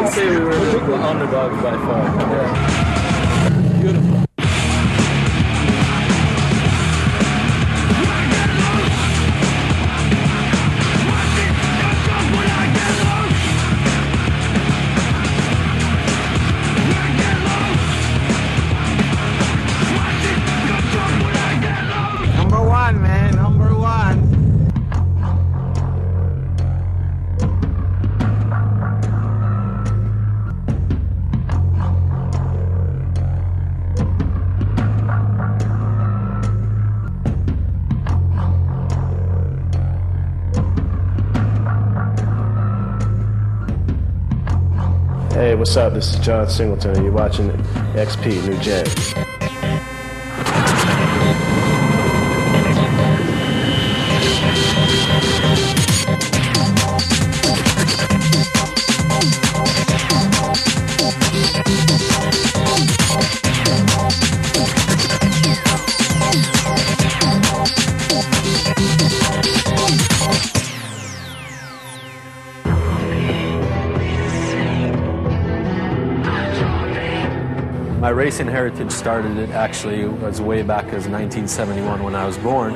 would say we were the underdogs by far. Yeah. Beautiful. Number one, man. Number one. Hey, what's up? This is John Singleton, and you're watching XPNUGEN. My racing heritage started actually as way back as 1971 when I was born,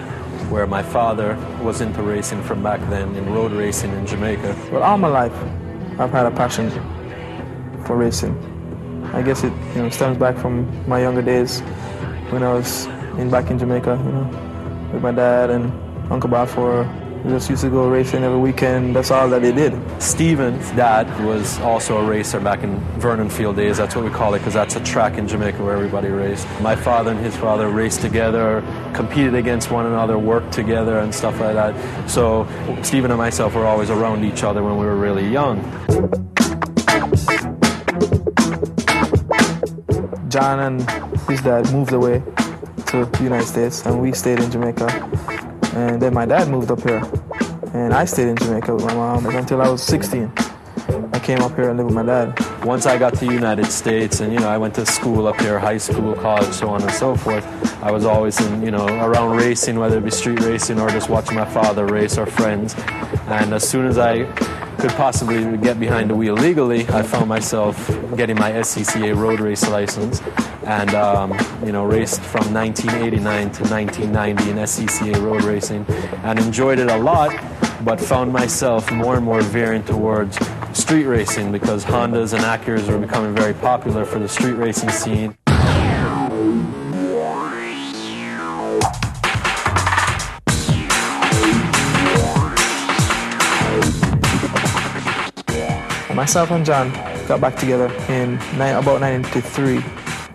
where my father was into racing from back then, in road racing in Jamaica. Well, all my life, I've had a passion for racing. I guess it stems back from my younger days when I was back in Jamaica, with my dad and Uncle Balfour. We just used to go racing every weekend. That's all that they did. Steven's dad was also a racer back in Vernon Field days. That's what we call it, because that's a track in Jamaica where everybody raced. My father and his father raced together, competed against one another, worked together and stuff like that. So Steven and myself were always around each other when we were really young. John and his dad moved away to the United States, and we stayed in Jamaica. And then my dad moved up here, and I stayed in Jamaica with my mom until I was 16. I came up here and lived with my dad. Once I got to the United States, and I went to school up here, high school, college, so on and so forth, I was always around racing, whether it be street racing or just watching my father race or friends. And as soon as I could possibly get behind the wheel legally, I found myself getting my SCCA road race license, and raced from 1989 to 1990 in SCCA road racing, and enjoyed it a lot, but found myself more and more veering towards street racing because Hondas and Acuras were becoming very popular for the street racing scene. Myself and John got back together in about 93.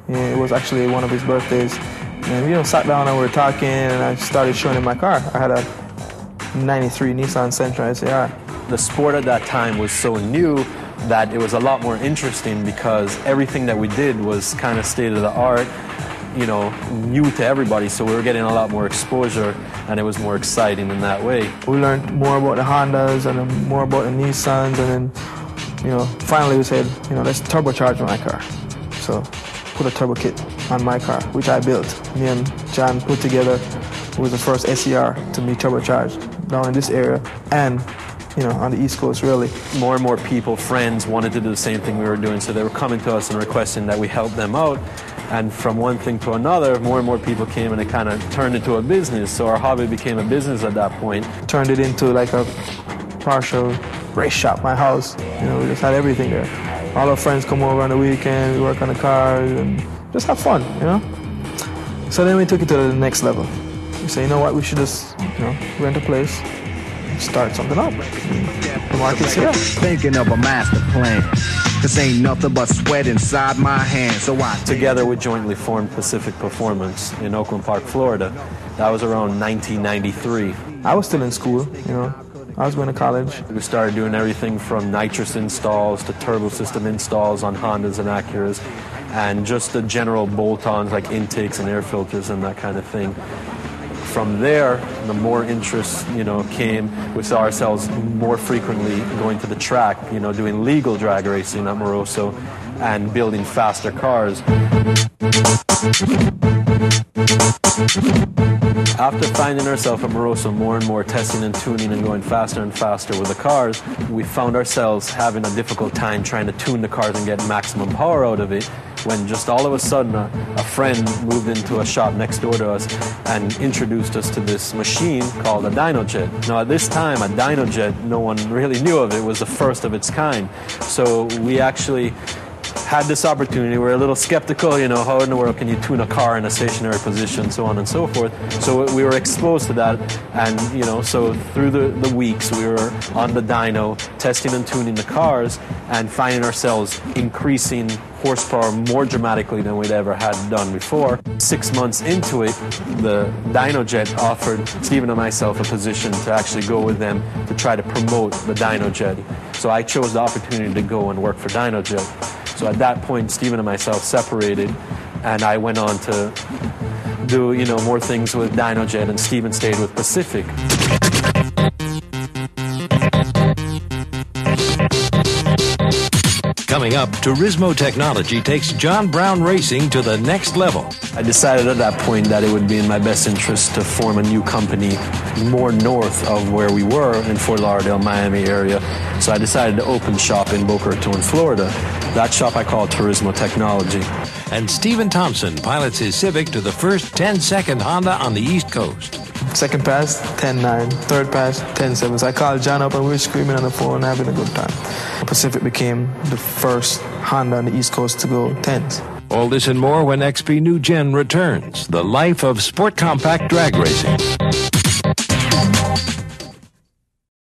It was actually one of his birthdays. And sat down and we were talking, and I started showing him my car. I had a 93 Nissan Sentra SAR. The sport at that time was so new that it was a lot more interesting because everything that we did was kind of state of the art, new to everybody, so we were getting a lot more exposure, and it was more exciting in that way. We learned more about the Hondas and then more about the Nissans, and then finally we said, let's turbocharge my car. So put a turbo kit on my car, which I built. Me and John put together. It was the first SCR to be turbocharged down in this area and, on the East Coast, really. More and more people, friends, wanted to do the same thing we were doing, so they were coming to us and requesting that we help them out. And from one thing to another, more and more people came, and it kind of turned into a business. So our hobby became a business at that point. Turned it into like a partial race shop, my house. We just had everything there. All our friends come over on the weekend, we work on the cars, and just have fun, So then we took it to the next level. We said, we should just, rent a place, start something up. The market's here. Thinking of a master plan. This ain't nothing but sweat inside my hands. So together we jointly formed Pacific Performance in Oakland Park, Florida. That was around 1993. I was still in school, I was going to college. We started doing everything from nitrous installs to turbo system installs on Hondas and Acuras, and just the general bolt-ons like intakes and air filters and that kind of thing. From there, the more interest, came. We saw ourselves more frequently going to the track, doing legal drag racing at Moroso and building faster cars. After finding ourselves at Moroso more and more, testing and tuning and going faster and faster with the cars, we found ourselves having a difficult time trying to tune the cars and get maximum power out of it, when just all of a sudden a friend moved into a shop next door to us and introduced us to this machine called a dyno jet. Now at this time, a dyno jet, no one really knew of it. It was the first of its kind. So we actually had this opportunity. We're a little skeptical, you know, how in the world can you tune a car in a stationary position, so on and so forth. So we were exposed to that, and, you know, so through the weeks we were on the dyno, testing and tuning the cars, and finding ourselves increasing horsepower more dramatically than we'd ever had done before. 6 months into it, the dyno jet offered Stephen and myself a position to actually go with them to try to promote the dyno jet. So I chose the opportunity to go and work for dyno jet. So at that point, Stephen and myself separated, and I went on to do, you know, more things with DynoJet, and Stephen stayed with Pacific. Coming up, Turismo Technology takes John Brown Racing to the next level. I decided at that point that it would be in my best interest to form a new company more north of where we were in Fort Lauderdale, Miami area. So I decided to open shop in Boca Raton, Florida. That shop I call Turismo Technology. And Stephen Thompson pilots his Civic to the first 10-second Honda on the East Coast. Second pass, 10-9. Third pass, 10-7. So I called John up and we were screaming on the phone and having a good time. Pacific became the first Honda on the East Coast to go 10s. All this and more when XPNUGEN returns. The life of sport compact drag racing.